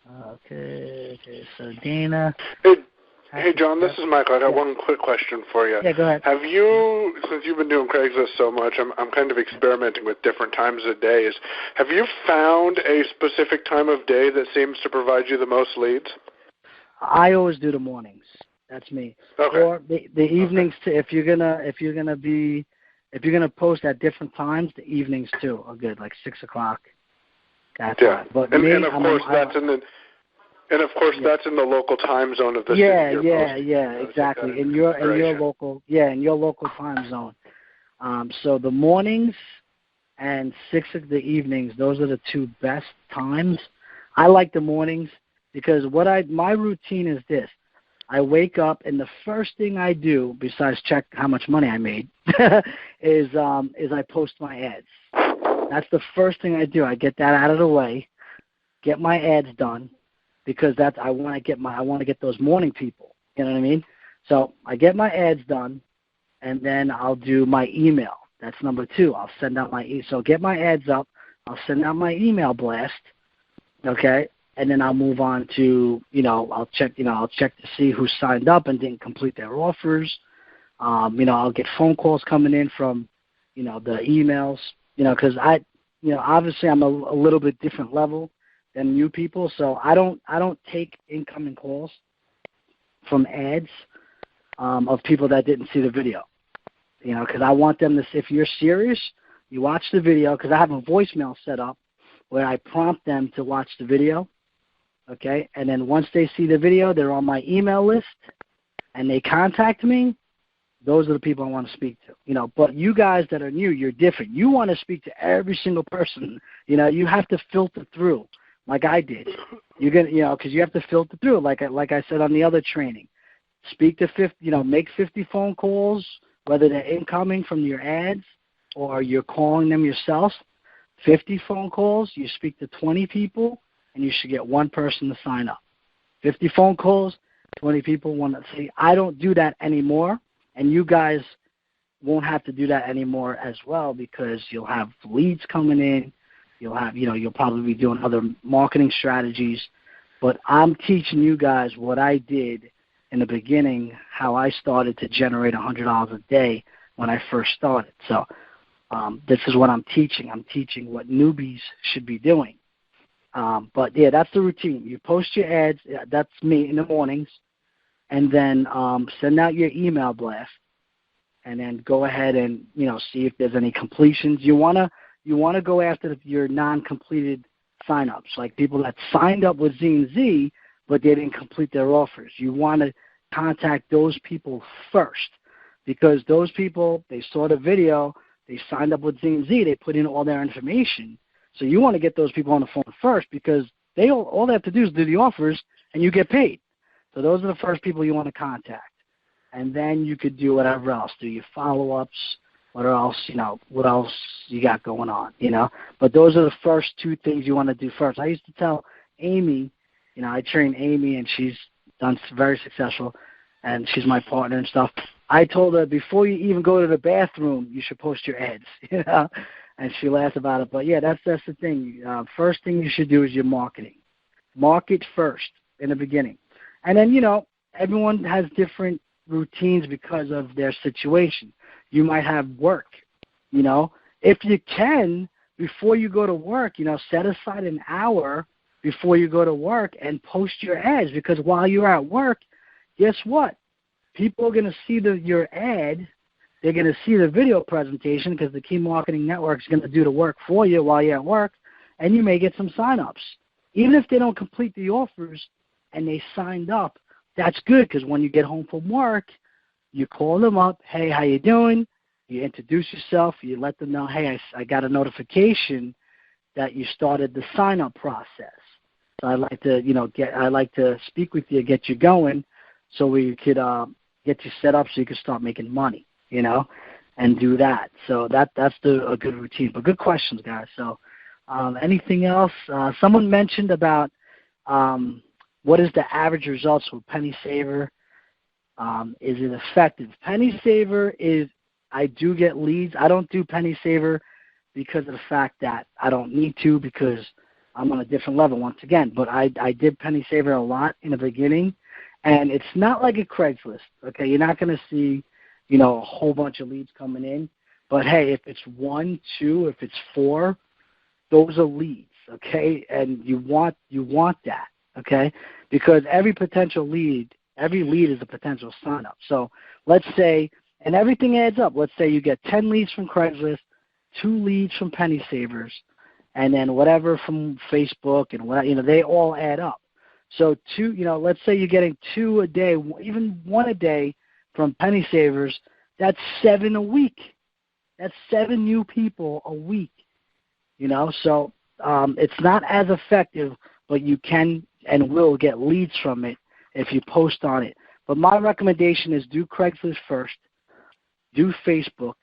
Okay, so Dana. Hey, hey, John, this is Michael. I got one quick question for you. Yeah, go ahead. Have you, since you've been doing Craigslist so much, I'm kind of experimenting with different times of days. Have you found a specific time of day that seems to provide you the most leads? I always do the mornings. That's me. Okay. Or the evenings too. If you're gonna post at different times, the evenings too are good, like 6 o'clock. That's yeah. fine. But and of course that's in the that's in the local time zone of the city you're posting. Exactly. In your local time zone. So the mornings and 6 of the evenings, those are the two best times. I like the mornings because my routine is this. I wake up and the first thing I do, besides check how much money I made, is I post my ads. That's the first thing I do. I get that out of the way, get my ads done, because I want to get those morning people. You know what I mean? So I get my ads done, and then I'll do my email. That's number 2. I'll send out so get my ads up. I'll send out my email blast. Okay. And then I'll move on to, I'll check to see who signed up and didn't complete their offers. I'll get phone calls coming in from, the emails, because obviously I'm a little bit different level than you people. So I don't take incoming calls from ads of people that didn't see the video, because I want them to see, if you're serious, you watch the video, because I have a voicemail set up where I prompt them to watch the video. Okay, and then once they see the video, they're on my email list, and they contact me. Those are the people I want to speak to. But you guys that are new, you're different. You want to speak to every single person. You have to filter through, like I did. You're gonna, because you have to filter through, like I said on the other training. Speak to 50, make 50 phone calls, whether they're incoming from your ads or you're calling them yourself. 50 phone calls, you speak to 20 people. And you should get one person to sign up. 50 phone calls, 20 people want to see. I don't do that anymore, and you guys won't have to do that anymore as well, because you'll have leads coming in. You'll probably be doing other marketing strategies. But I'm teaching you guys what I did in the beginning, how I started to generate $100 a day when I first started. So this is what I'm teaching. I'm teaching what newbies should be doing. But yeah, that's the routine. You post your ads. That's me in the mornings, and then send out your email blast, and then go ahead and see if there's any completions. You wanna go after your non-completed signups, like people that signed up with Z&Z but they didn't complete their offers. You want to contact those people first, because those people, they saw the video, they signed up with Z&Z, they put in all their information. So you want to get those people on the phone first, because all they have to do is do the offers and you get paid. So those are the first people you want to contact. And then you could do whatever else. Do your follow-ups, what else you got going on, But those are the first 2 things you want to do first. I used to tell Amy, I train Amy, and she's done very successful, and she's my partner and stuff. I told her, before you even go to the bathroom, you should post your ads, And she laughed about it. But, yeah, that's the thing. First thing you should do is your marketing. Market first in the beginning. And then, everyone has different routines because of their situation. You might have work, If you can, before you go to work, set aside an hour before you go to work and post your ads. Because while you're at work, guess what? People are going to see your ad. They're going to see the video presentation, because the Key Marketing Network is going to do the work for you while you're at work, and you may get some sign-ups. Even if they don't complete the offers and they signed up, that's good, because when you get home from work, you call them up, hey, how you doing? You introduce yourself. You let them know, hey, I got a notification that you started the sign-up process. So I'd like to speak with you, get you going, so we could get you set up so you can start making money. And do that. So that's a good routine. But good questions, guys. So anything else? Someone mentioned about what is the average results with Penny Saver? Is it effective? Penny Saver is, I do get leads. I don't do Penny Saver because of the fact that I don't need to, because I'm on a different level once again. But I did penny saver a lot in the beginning, and it's not like a Craigslist. Okay, you're not going to see, you know, a whole bunch of leads coming in. But hey, if it's 1, 2, if it's 4, those are leads. Okay, and you want that. Okay, because every lead is a potential sign up. So let's say, and everything adds up. Let's say you get 10 leads from Craigslist, 2 leads from Penny Savers, and then whatever from Facebook, and what, you know, they all add up. So let's say you're getting 2 a day, even 1 a day from Penny Savers. That's 7 a week. That's 7 new people a week. You know, so it's not as effective, but you can and will get leads from it if you post on it. But my recommendation is do Craigslist first, do Facebook,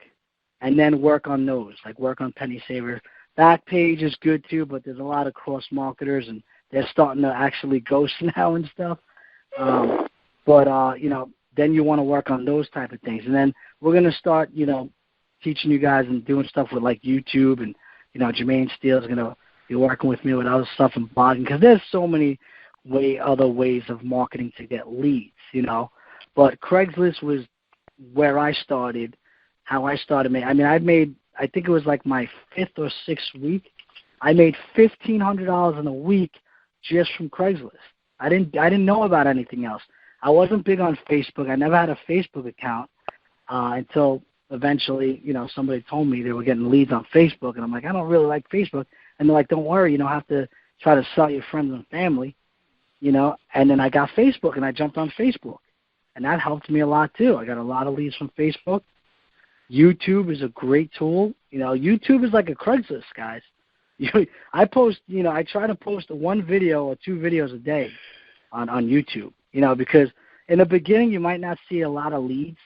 and then work on those, like work on Penny Saver. Backpage is good too, but there's a lot of cross marketers, and they're starting to actually ghost now and stuff. Then you want to work on those type of things. And then we're going to start, teaching you guys and doing stuff with like YouTube, and, Jermaine Steele is going to be working with me with other stuff and blogging, because there's so many other ways of marketing to get leads, But Craigslist was where I started, how I started. I think it was like my 5th or 6th week. I made $1,500 in a week just from Craigslist. I didn't know about anything else. I wasn't big on Facebook. I never had a Facebook account until eventually, somebody told me they were getting leads on Facebook, and I'm like, I don't really like Facebook. And they're like, don't worry, you don't have to try to sell your friends and family, And then I got Facebook, and I jumped on Facebook, and that helped me a lot too. I got a lot of leads from Facebook. YouTube is a great tool. YouTube is like a Craigslist, guys. I post, I try to post 1 video or 2 videos a day on YouTube, because in the beginning you might not see a lot of leads,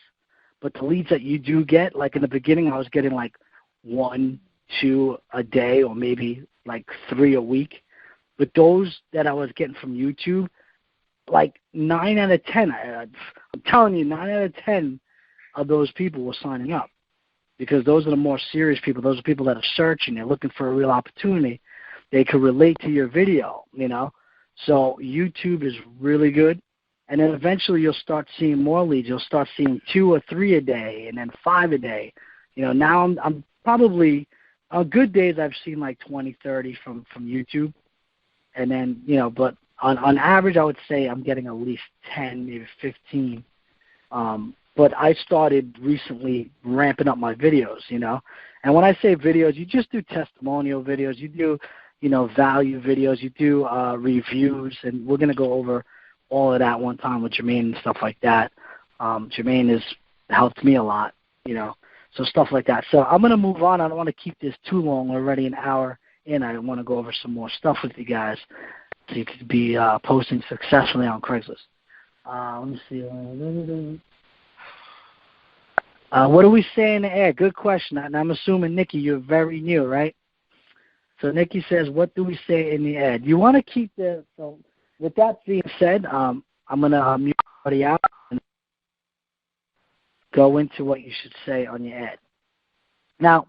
but the leads that you do get, like in the beginning I was getting like 1, 2 a day, or maybe like 3 a week. But those that I was getting from YouTube, like 9 out of 10, I'm telling you, 9 out of 10 of those people were signing up, because those are the more serious people. Those are people that are searching. They're looking for a real opportunity. They could relate to your video, So YouTube is really good. And then eventually you'll start seeing more leads. You'll start seeing 2 or 3 a day, and then 5 a day. Now I'm probably, on good days I've seen like 20, 30 from YouTube. And then, but on average I would say I'm getting at least 10, maybe 15. But I started recently ramping up my videos, And when I say videos, you just do testimonial videos. You do, value videos. You do reviews. And we're going to go over all of that one time with Jermaine and stuff like that. Jermaine has helped me a lot, so stuff like that. So I'm going to move on. I don't want to keep this too long. We're already an hour in. I want to go over some more stuff with you guys so you could be posting successfully on Craigslist. Let me see. What do we say in the ad? Good question. And I'm assuming, Nikki, you're very new, right? So Nikki says, what do we say in the ad? You want to keep so with that being said, I'm going to mute everybody out and go into what you should say on your ad. Now,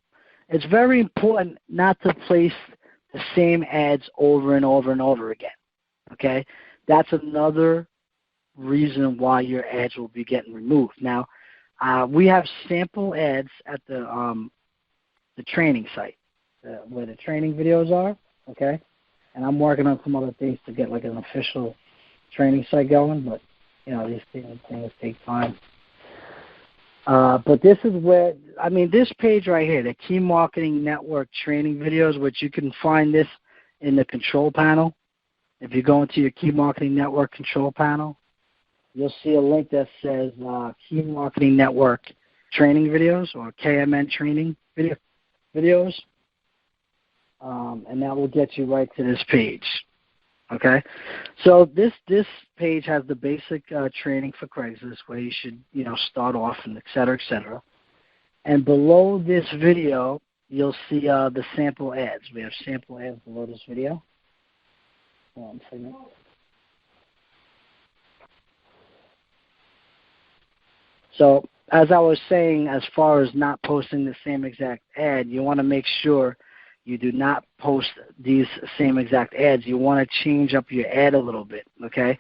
it's very important not to place the same ads over and over and over again, okay? That's another reason why your ads will be getting removed. Now, we have sample ads at the training site where the training videos are, okay? And I'm working on some other things to get like an official training site going, but, these things take time. But this is where, this page right here, the Key Marketing Network training videos, which you can find this in the control panel. If you go into your Key Marketing Network control panel, you'll see a link that says Key Marketing Network training videos, or KMN training videos. And that will get you right to this page. Okay? So this page has the basic training for Craigslist, where you should, start off, and et cetera, et cetera. And below this video, you'll see the sample ads. We have sample ads below this video. Hold on a second. So as I was saying, as far as not posting the same exact ad, you want to make sure you do not post these same exact ads. You want to change up your ad a little bit, okay?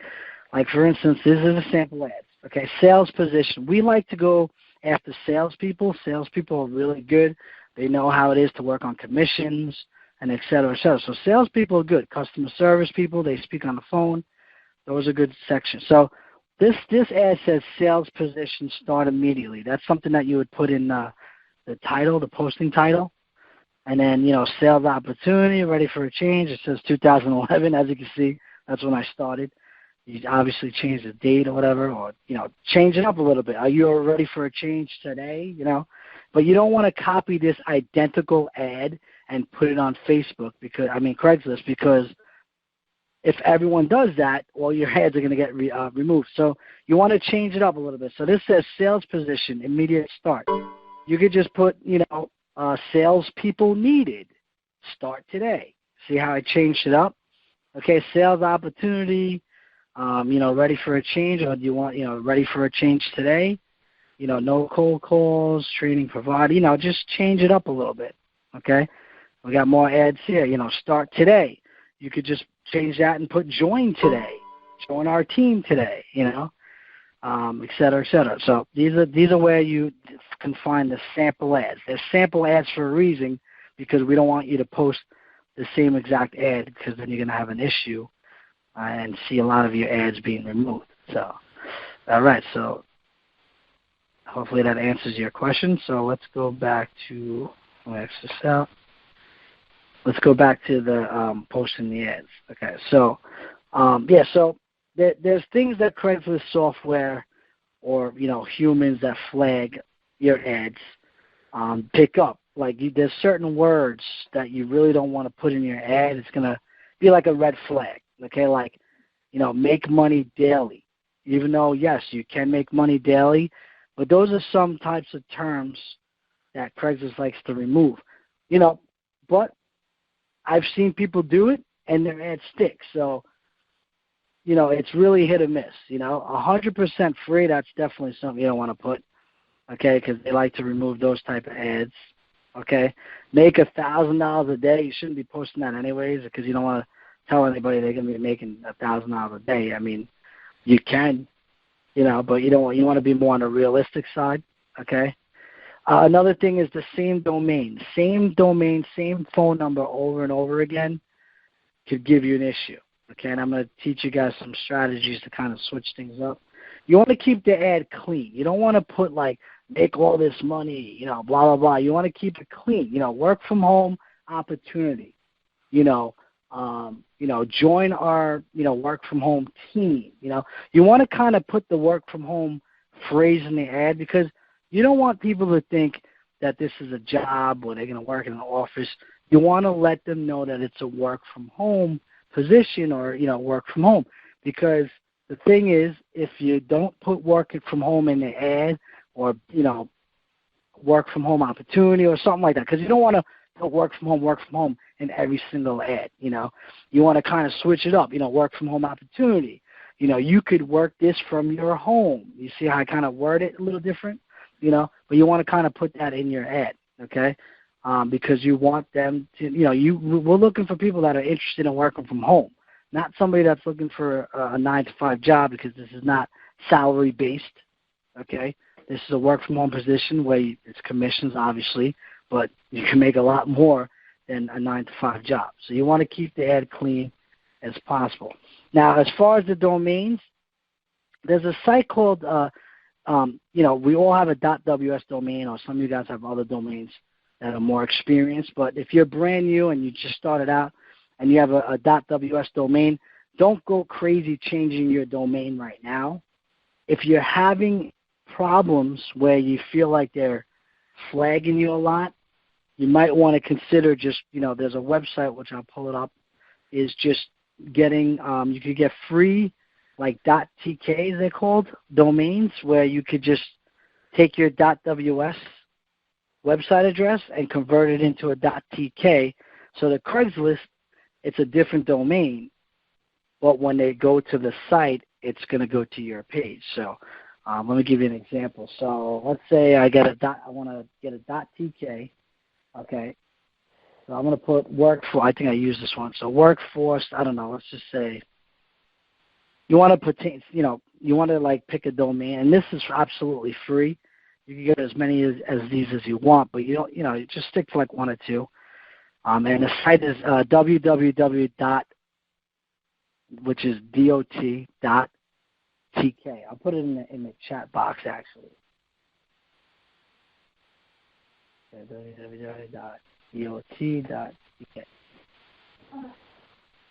Like, for instance, this is a sample ad, okay? Sales position. We like to go after salespeople. Salespeople are really good. They know how it is to work on commissions and et cetera, et cetera. So salespeople are good. Customer service people, they speak on the phone. Those are good sections. So this ad says sales position start immediately. That's something that you would put in the title, the posting title. And then, sales opportunity, ready for a change. It says 2011, as you can see. That's when I started. You obviously change the date or whatever, or, change it up a little bit. Are you ready for a change today? But you don't want to copy this identical ad and put it on Facebook Craigslist, because if everyone does that, all your ads are going to get removed. So you want to change it up a little bit. So this says sales position, immediate start. You could just put, salespeople needed, start today. See how I changed it up? Okay, sales opportunity, ready for a change, or do you want, ready for a change today? No cold calls, training provided, just change it up a little bit, okay? We got more ads here, start today. You could just change that and put join today, join our team today, et cetera, et cetera. So these are where you can find the sample ads. They're sample ads for a reason, because we don't want you to post the same exact ad, because then you're going to have an issue and see a lot of your ads being removed. So, all right, so hopefully that answers your question. So let's go back to, X this out. Let's go back to the posting the ads. Okay, so, so there's things that Craigslist software or, humans that flag your ads pick up. Like, there's certain words that you really don't want to put in your ad. It's going to be like a red flag, okay? Like, make money daily. Even though, yes, you can make money daily, but those are some types of terms that Craigslist likes to remove. But I've seen people do it, and their ad sticks. So, it's really hit or miss. 100% free, that's definitely something you don't want to put, okay, because they like to remove those type of ads, okay? Make $1,000 a day. You shouldn't be posting that anyways, because you don't want to tell anybody they're going to be making $1,000 a day. I mean, you can, but you want to be more on the realistic side, okay? Another thing is the same domain, same phone number over and over again could give you an issue. Okay, and I'm going to teach you guys some strategies to kind of switch things up. You want to keep the ad clean. You don't want to put like, make all this money, blah, blah, blah. You want to keep it clean. Work from home opportunity. Join our, work from home team. You want to kind of put the work from home phrase in the ad, because you don't want people to think that this is a job or they're going to work in an office. You want to let them know that it's a work from home position or, work from home. Because the thing is, if you don't put work from home in the ad or, work from home opportunity or something like that, because you don't want to put work from home in every single ad, You want to kind of switch it up, work from home opportunity. You could work this from your home. You see how I kind of word it a little different? But you want to kind of put that in your ad, okay? Because you want them to, we're looking for people that are interested in working from home, not somebody that's looking for a 9-to-5 job, because this is not salary-based, okay? This is a work-from-home position where it's commissions, obviously, but you can make a lot more than a 9-to-5 job. So you want to keep the ad clean as possible. Now, as far as the domains, there's a site called we all have a .ws domain, or some of you guys have other domains that are more experienced. But if you're brand new and you just started out and you have a .ws domain, don't go crazy changing your domain right now. If you're having problems where you feel like they're flagging you a lot, you might want to consider just, there's a website, which I'll pull it up, is just getting, you could get free, like .tk, they're called, domains, where you could just take your .ws website address and convert it into a .tk. So the Craigslist, it's a different domain, but when they go to the site, it's going to go to your page. So let me give you an example. So let's say I want to get a .tk, okay, So I'm going to put workforce. I think I used this one. So workforce, I don't know, let's just say you want to put, you want to like pick a domain, and this is absolutely free. You can get as many as these as you want, but you don't, you just stick to like one or two. And the site is www. which is dot.tk. I'll put it in the chat box actually. www.dot.tk.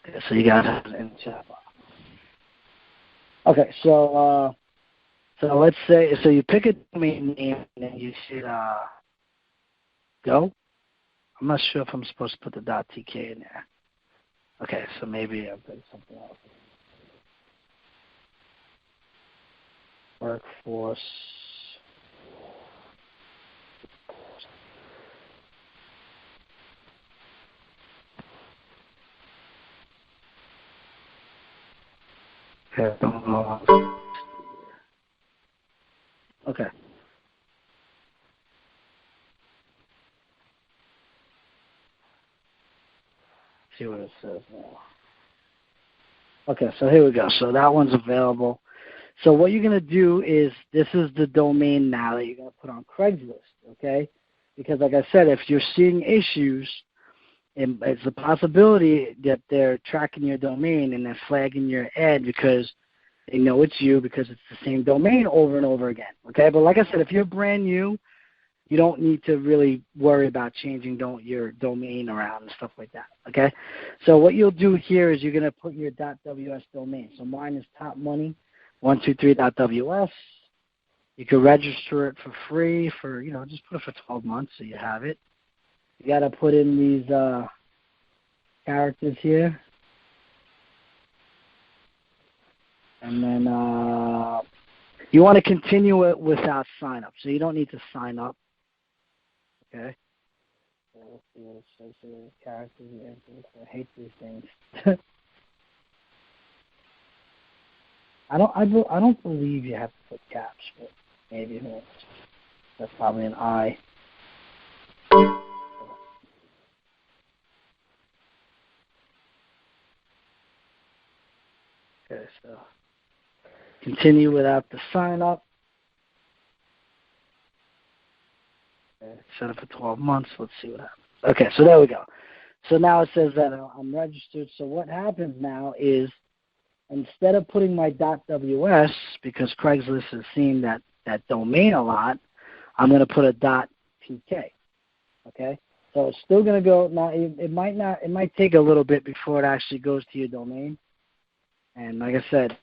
Okay, so you guys have it in the chat box. Okay, so let's say you pick a domain name and then you should go. I'm not sure if I'm supposed to put the .tk in there. Okay, so maybe I'll put something else. Workforce. Okay, don't know. Okay. See what it says now. Okay, so here we go. So that one's available. So what you're going to do is, this is the domain now that you're going to put on Craigslist, okay? Because like I said, if you're seeing issues, it's a possibility that they're tracking your domain and they're flagging your ad because they know it's you because it's the same domain over and over again, okay? But like I said, if you're brand new, you don't need to really worry about changing your domain around and stuff like that, okay? So what you'll do here is you're going to put your .ws domain. So mine is topmoney123.ws. You can register it for free for, just put it for 12 months so you have it. You got to put in these characters here. And then you want to continue it without sign up. So you don't need to sign up. Okay. So let's see what it says here. Characters. I hate these things. I don't believe you have to put caps, but maybe it is. That's probably an I. Okay, so continue without the sign up. Okay, set it for 12 months. Let's see what happens. Okay, so there we go. So now it says that I'm registered. So what happens now is, instead of putting my .ws, because Craigslist is seeing that domain a lot, I'm going to put a .tk. Okay, so it's still going to go. Now it might take a little bit before it actually goes to your domain. And like I said,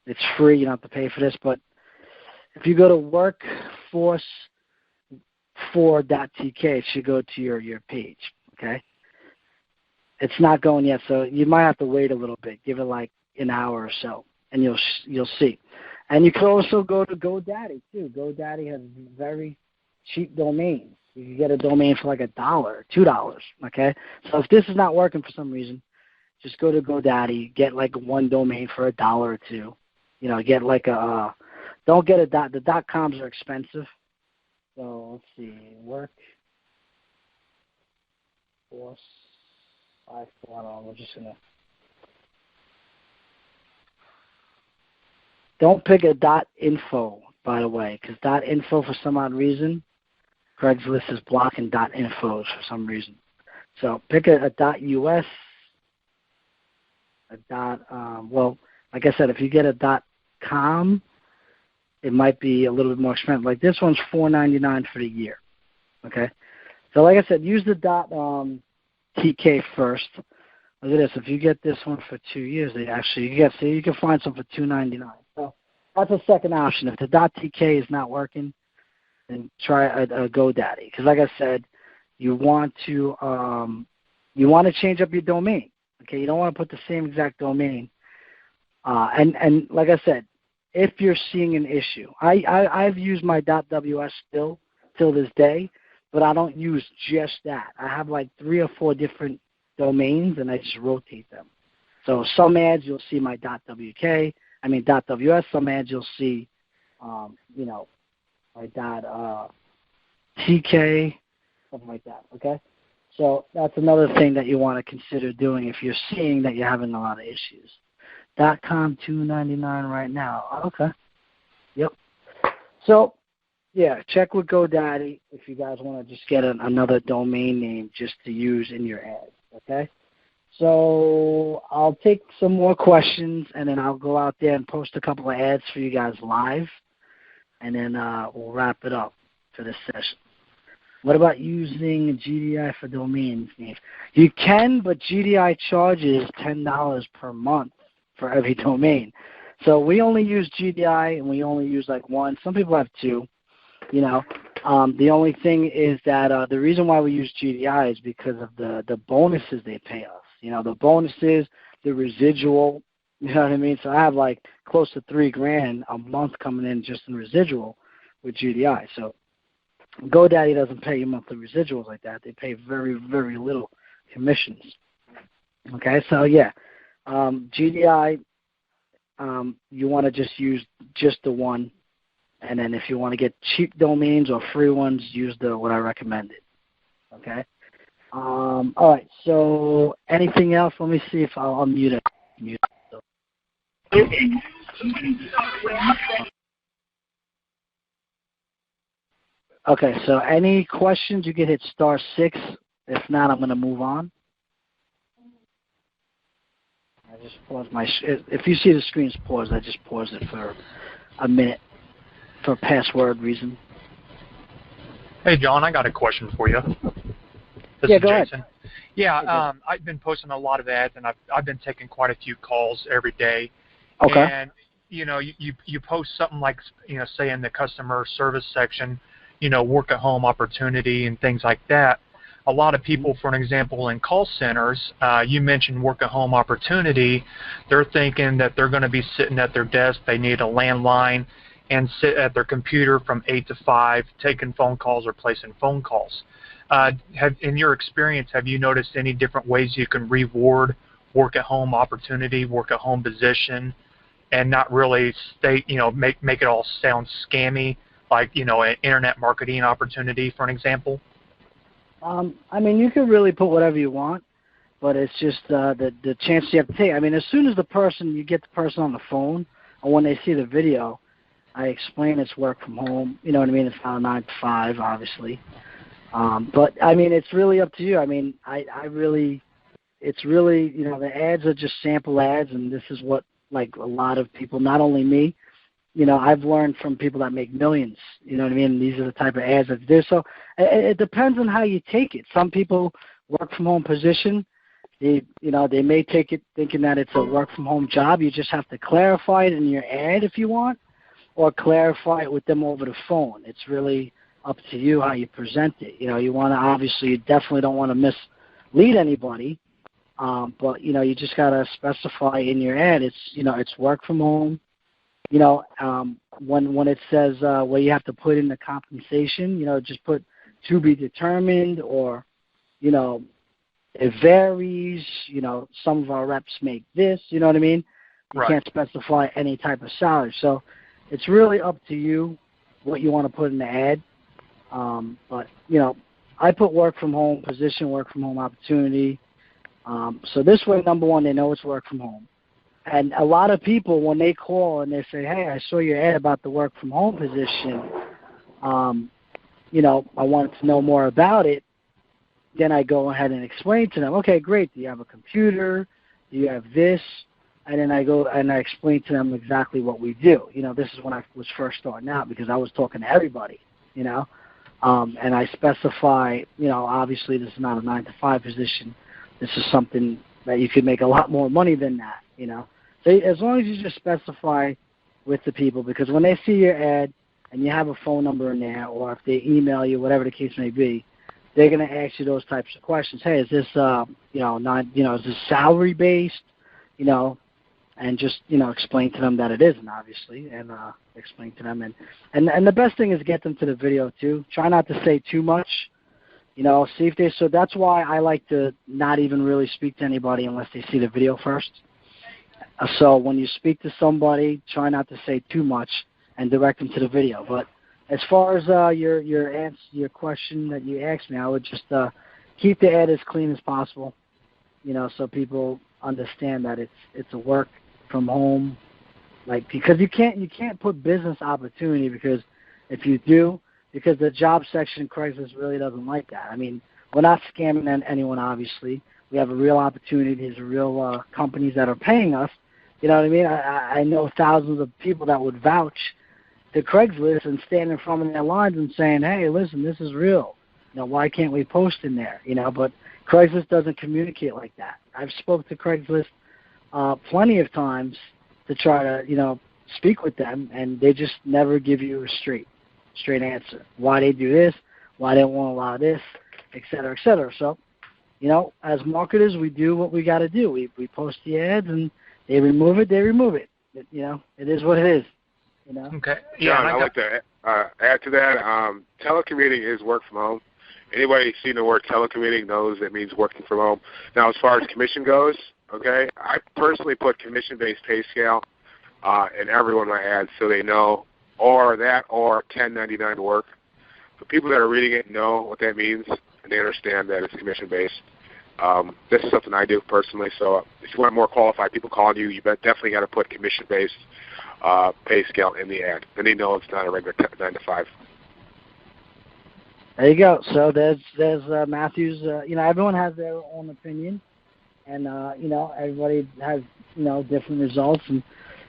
it's free. You don't have to pay for this. But if you go to workforce4.tk, it should go to your page. Okay, it's not going yet, so you might have to wait a little bit. Give it like an hour or so, and you'll see. And you can also go to GoDaddy too. GoDaddy has very cheap domains. You can get a domain for like $1, $2. Okay, so if this is not working for some reason, just go to GoDaddy, get like one domain for $1 or $2. Get like don't get the .coms are expensive. So let's see, workforce 540. We're just gonna. Don't pick a .info, by the way, because .info for some odd reason, Craigslist is blocking .infos for some reason. So pick a .us, well, like I said, if you get a .com, it might be a little bit more expensive. Like this one's $4.99 for the year. Okay, so like I said, use the .tk first. Look at this. If you get this one for 2 years, you can find some for $2.99. So that's a second option. If the .tk is not working, then try a GoDaddy. Because like I said, you want to change up your domain. Okay, you don't want to put the same exact domain. And like I said, if you're seeing an issue, I've used my .ws till this day, but I don't use just that. I have like 3 or 4 different domains, and I just rotate them. So some ads you'll see my .ws. Some ads you'll see, my .tk, something like that. Okay. So that's another thing that you want to consider doing if you're seeing that you're having a lot of issues. .com $2.99 right now. Okay. Yep. So, yeah, check with GoDaddy if you guys want to just get another domain name just to use in your ads. Okay. So I'll take some more questions, and then I'll go out there and post a couple of ads for you guys live, and then we'll wrap it up for this session. What about using GDI for domain names? You can, but GDI charges $10 per month for every domain. So we only use GDI, and we only use like one. Some people have two. You know, the only thing is that the reason why we use GDI is because of the bonuses they pay us. You know, the bonuses, the residual. You know what I mean? So I have like close to $3,000 a month coming in just in residual with GDI. So GoDaddy doesn't pay you monthly residuals like that. They pay very, very little commissions. Okay, so yeah, GDI, you want to just use just the one. And then if you want to get cheap domains or free ones, use what I recommended. Okay? All right, so anything else? Let me see if I'll unmute it. Okay, so any questions, you can hit *6. If not, I'm going to move on. I just paused if you see the screen's paused, I just paused it for a minute for password reason. Hey, John, I got a question for you. This is go Jason. ahead. Yeah, I've been posting a lot of ads, and I've been taking quite a few calls every day. Okay. And, you know, you post something like, you know, say in the customer service section, you know, work at home opportunity and things like that. A lot of people, for an example, in call centers, you mentioned work at home opportunity. They're thinking that they're going to be sitting at their desk. They need a landline and sit at their computer from 8 to 5, taking phone calls or placing phone calls. In your experience, have you noticed any different ways you can reward work at home opportunity, work at home position, and not really make it all sound scammy, like, you know, an internet marketing opportunity, for an example? I mean, you can really put whatever you want, but it's just the chance you have to take. I mean, as soon as you get the person on the phone, or when they see the video, I explain it's work from home. You know what I mean? It's not a 9 to 5, obviously. But I mean, it's really up to you. I mean, it's really, you know, the ads are just sample ads, and this is what, like, a lot of people, not only me, you know, I've learned from people that make millions. You know what I mean? These are the type of ads that do. So it depends on how you take it. Some people work from home position. They may take it thinking that it's a work from home job. You just have to clarify it in your ad if you want, or clarify it with them over the phone. It's really up to you how you present it. You know, you definitely don't want to mislead anybody, but, you know, you just got to specify in your ad, it's work from home. You know, when it says where you have to put in the compensation, you know, just put to be determined, or, you know, it varies. You know, some of our reps make this, you know what I mean? You Right. Can't specify any type of salary. So it's really up to you what you want to put in the ad. But, you know, I put work from home position, work from home opportunity. So this way, number one, they know it's work from home. And a lot of people, when they call and they say, hey, I saw your ad about the work from home position, you know, I wanted to know more about it, then I go ahead and explain to them, okay, great, do you have a computer? Do you have this? And then I go and I explain to them exactly what we do. You know, this is when I was first starting out, because I was talking to everybody, you know. And I specify, you know, obviously this is not a 9 to 5 position. This is something that you could make a lot more money than that, you know. So as long as you just specify with the people, because when they see your ad and you have a phone number in there, or if they email you, whatever the case may be, they're going to ask you those types of questions. Hey, is this, is this salary based, you know, and just, you know, explain to them that it isn't, obviously, and explain to them. And the best thing is get them to the video, too. Try not to say too much, you know, see if they, so that's why I like to not even really speak to anybody unless they see the video first. So when you speak to somebody, try not to say too much and direct them to the video. But as far as your question that you asked me, I would just keep the ad as clean as possible, so people understand that it's a work from home, because you can't put business opportunity, because if you do, because the job section Craigslist really doesn't like that. I mean, we're not scamming anyone, obviously. We have a real opportunity. There's real companies that are paying us. You know what I mean? I know thousands of people that would vouch to Craigslist and stand in front of their lines and saying, hey, listen, this is real. Why can't we post in there? But Craigslist doesn't communicate like that. I've spoke to Craigslist plenty of times to try to, speak with them, and they just never give you a straight answer. Why they do this, why they won't allow this, et cetera, et cetera. So, as marketers, we do what we got to do. We post the ads, and they remove it, it is what it is. Okay. Yeah, I'd like to add to that. Telecommuting is work from home. Anybody seeing the word telecommuting knows it means working from home. Now, as far as commission goes, okay, I personally put commission-based pay scale in every one of my ads so they know, or 1099 work. The people that are reading it know what that means, and they understand that it's commission-based. This is something I do personally, so if you want more qualified people calling you, definitely got to put commission-based pay scale in the ad. Then they know it's not a regular 9 to 5. There you go. So there's Matthew's. Everyone has their own opinion, and everybody has different results, and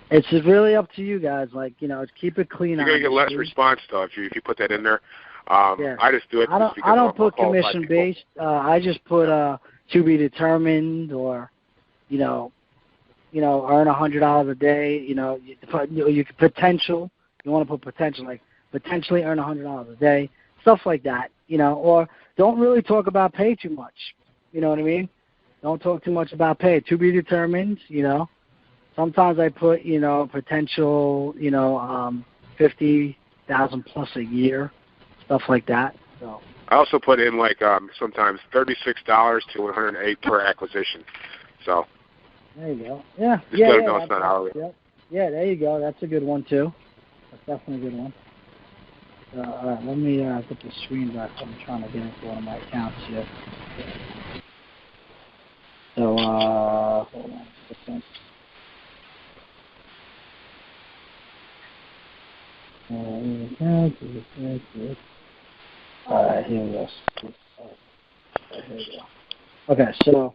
it's really up to you guys. Keep it clean. You're gonna get less response though if you put that in there. Yeah. I just do it. I don't put commission based. I just put to be determined, or earn $100 a day. You could potential. You want to put potential, like potentially earn $100 a day, stuff like that. Or don't really talk about pay too much. You know what I mean? Don't talk too much about pay. To be determined. Sometimes I put potential 50,000 plus a year, stuff like that. So I also put in sometimes $36 to $108 per acquisition. So there you go. Yeah. Just let them know it's not hourly. Yeah, there you go. That's a good one too. That's definitely a good one. All right, let me get the screen back. I'm trying to get into one of my accounts here. So hold on a second. Alright, here we go. Here we go. Okay, so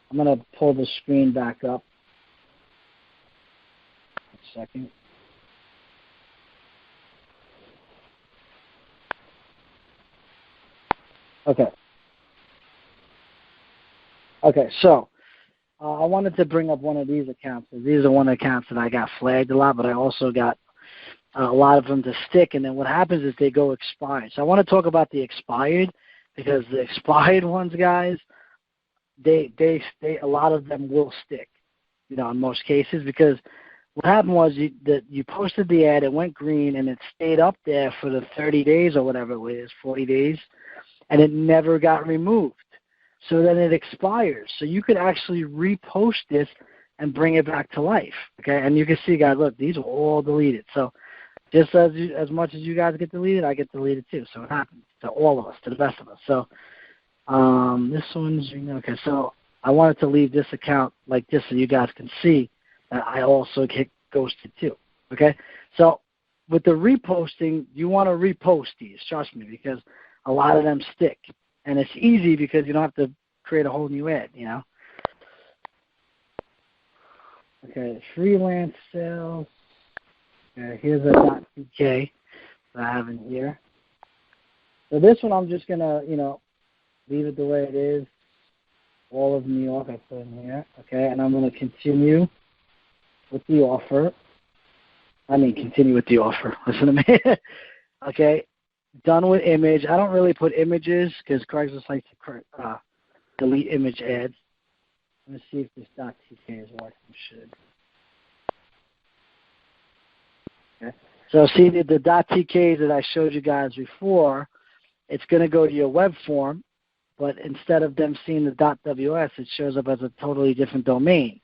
I'm going to pull the screen back up. A second. Okay, so I wanted to bring up one of these accounts. These are one of the accounts that I got flagged a lot, but I also got a lot of them to stick, and then what happens is they go expired. So I want to talk about the expired, because the expired ones, guys, they a lot of them will stick, in most cases, because what happened was you posted the ad, it went green, and it stayed up there for the 30 days or whatever it is, 40 days, and it never got removed. So then it expires. So you could actually repost this and bring it back to life, okay? And you can see, guys, look, these are all deleted. So just as much as you guys get deleted, I get deleted too. So it happens to all of us, to the best of us. So this one's, okay, so I wanted to leave this account like this so you guys can see that I also get ghosted too, okay? So with the reposting, you want to repost these, trust me, because a lot of them stick. And it's easy because you don't have to create a whole new ad, Okay, freelance sales. Here's a .ck that I have in here. So this one I'm just going to, leave it the way it is. All of New York I put in here. Okay, and I'm going to continue with the offer. Continue with the offer. Listen to me. Okay, done with image. I don't really put images because Craigslist likes to delete image ads. Let me see if this .tk is working. Should. Okay. So see the .tk that I showed you guys before, it's going to go to your web form, but instead of them seeing the .ws, it shows up as a totally different domain.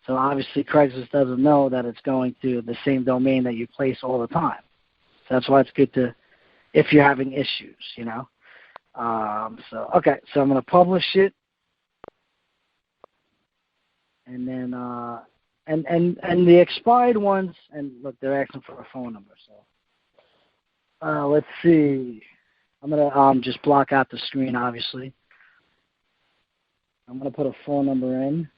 So obviously Craigslist doesn't know that it's going to the same domain that you place all the time. So that's why it's good to, if you're having issues, So I'm gonna publish it, and then and the expired ones. And look, they're asking for a phone number. So let's see. I'm gonna just block out the screen. Obviously, I'm gonna put a phone number in.